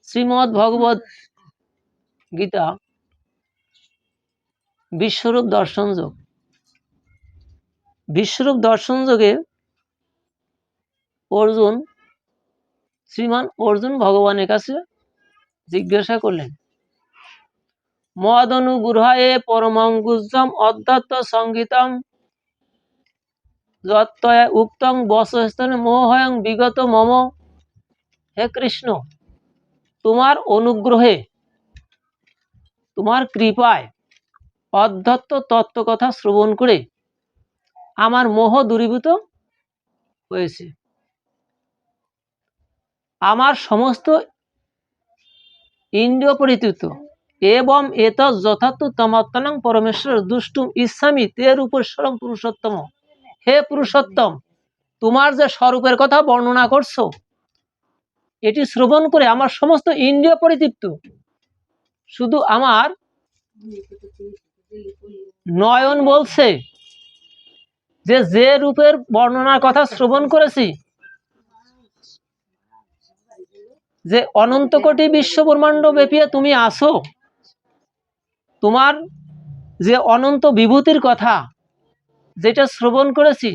শ্রীমদ্ ভগবত গীতা বিশ্বরূপ দর্শন যোগ। বিশ্বরূপ দর্শন যোগে শ্রীমান অর্জুন ভগবানের কাছে জিজ্ঞাসা করলেন, মদনুগ্রহে পরমং গুহ্যম অধ্যাত্ম সংগীতম যত্তয়া উক্তং বসস্থানে মোহয়ং বিগত মম। হে কৃষ্ণ, তোমার অনুগ্রহে, তোমার কৃপায় অধ্যাত্ম তত্ত্ব কথা শ্রবণ করে আমার মোহ দূরীভূত হয়েছে। আমার সমস্ত ইন্দ্রিয় পরিতৃপ্ত এবং এত যথার্থ তমাত্মনং পরমেশ্বর দুষ্টুম ইচ্ছামি তে রূপস্বরম পুরুষোত্তম। হে পুরুষোত্তম, তোমার যে স্বরূপের কথা বর্ণনা করছো, এটি শ্রবণ করে আমার সমস্ত ইন্দ্রিয় পরিতৃপ্ত। শুধু আমার নয়ন বলছে যে রূপের বর্ণনার কথা শ্রবণ করেছি, যে অনন্ত কোটি বিশ্ব ব্রহ্মাণ্ড ব্যাপী তুমি আসো, তোমার যে অনন্ত বিভূতির কথা যেটা শ্রবণ করেছি,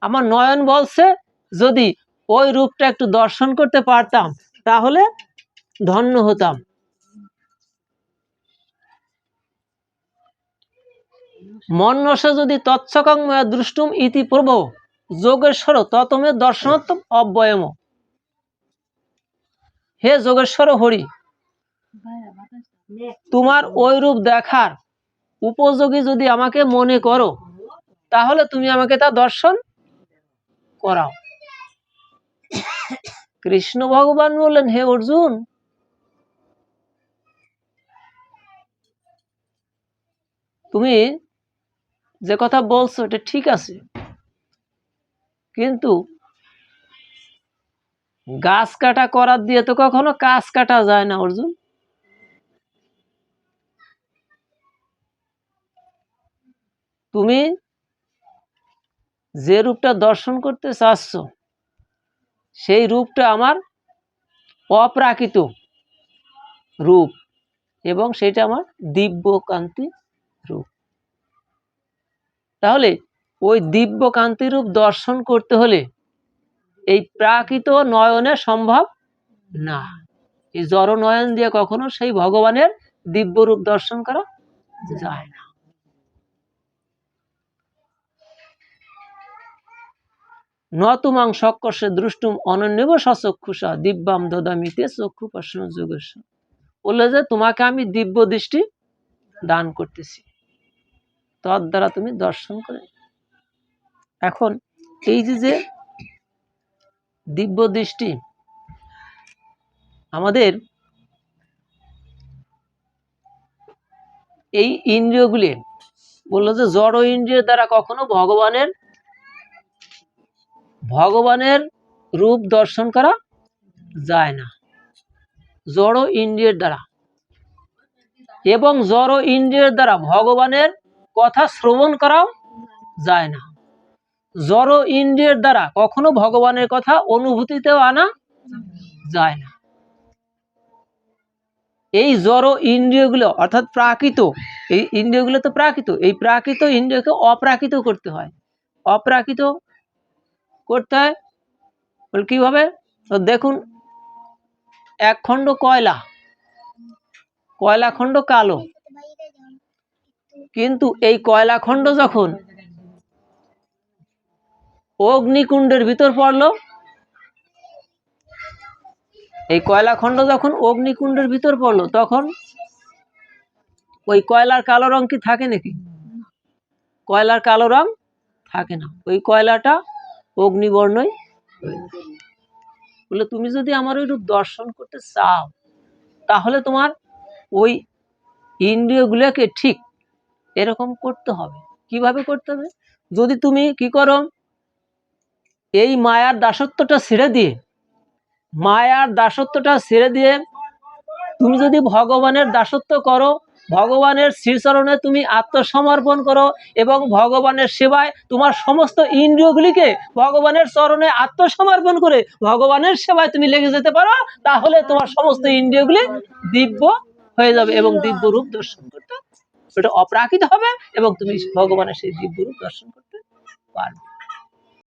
আমার নয়ন বলছে যদি ওই রূপটা একটু দর্শন করতে পারতাম তাহলে ধন্য হতাম। মন্যসে যদি তৎসকং ময়া দ্রষ্টুম ইতি প্রভ যোগেশ্বর ততমে দর্শনত্ব অব্যয়ম। হে যোগেশ্বর হরি, তোমার ওই রূপ দেখার উপযোগী যদি আমাকে মনে করো তাহলে তুমি আমাকে তা দর্শন করাও। কৃষ্ণ ভগবান বললেন, হে অর্জুন, তুমি যে কথা বলছো এটা ঠিক আছে, কিন্তু গাছ কাটা করার দিয়ে তো কখনো কাজ কাটা যায় না অর্জুন। তুমি যে রূপটা দর্শন করতে চাচ্ছ সেই রূপটা আমার অপ্রাকৃত রূপ এবং সেটা আমার দিব্য কান্তি রূপ। তাহলে ওই দিব্য কান্তি রূপ দর্শন করতে হলে এই প্রাকৃত নয়নে সম্ভব না। এই জড় নয়ন দিয়ে কখনো সেই ভগবানের দিব্য রূপ দর্শন করা যায় না। নতুমাং সকর্ষে দ্রষ্টুম অনন্যব সচক্ষুষা দিব্যাম দদামিতে চক্ষু পার্শ্বন যোগেশ্বর। বললো যে তোমাকে আমি দিব্য দৃষ্টি দান করতেছি, তার দ্বারা তুমি দর্শন করে। এখন এই যে দিব্য দৃষ্টি আমাদের এই ইন্দ্রিয়গুলি বললো যে জড় ইন্দ্রিয়ের দ্বারা কখনো ভগবানের রূপ দর্শন করা যায় না, জড় ইন্দ্রিয়ের দ্বারা। এবং জড় ইন্দ্রিয়ের দ্বারা ভগবানের কথা শ্রবণ করাও যায় না। জড় ইন্দ্রিয়ের দ্বারা কখনো ভগবানের কথা অনুভূতিতেও আনা যায় না। এই জড় ইন্দ্রিয়গুলো অর্থাৎ প্রাকৃত, এই ইন্দ্রিয়গুলো তো প্রাকৃত, এই প্রাকৃত ইন্দ্রিয়কে অপ্রাকৃত করতে হয়। অপ্রাকৃত করতে হয় কিভাবে? দেখুন, এক খণ্ড কয়লা খণ্ড কালো, কিন্তু এই কয়লা খণ্ড যখন অগ্নিকুণ্ডের ভিতর পড়লো, এই কয়লা খণ্ড যখন অগ্নিকুণ্ডের ভিতর পড়লো তখন ওই কয়লার কালো রং কি থাকে নাকি? কয়লার কালো রং থাকে না, ওই কয়লাটা অগ্নিবর্ণই। বলে তুমি যদি আমার ওই রূপ দর্শন করতে চাও তাহলে তোমার ওই ইন্দ্রিয়গুলোকে ঠিক এরকম করতে হবে। কিভাবে করতে হবে? যদি তুমি কি করো, এই মায়ার দাসত্বটা ছেড়ে দিয়ে তুমি যদি ভগবানের দাসত্ব করো ভগবানের শ্রীচরণে তুমি আত্মসমর্পণ করো এবং ভগবানের সেবায় তোমার সমস্ত ইন্দ্রিয়গুলিকে ভগবানের চরণে আত্মসমর্পণ করে ভগবানের সেবায় তুমি লেগে যেতে পারো, তাহলে তোমার সমস্ত ইন্দ্রিয়গুলি দিব্য হয়ে যাবে এবং দিব্য রূপ দর্শন করতে, ওটা অপ্রাকৃত হবে এবং তুমি ভগবানের সেই দিব্য রূপ দর্শন করতে পারবে।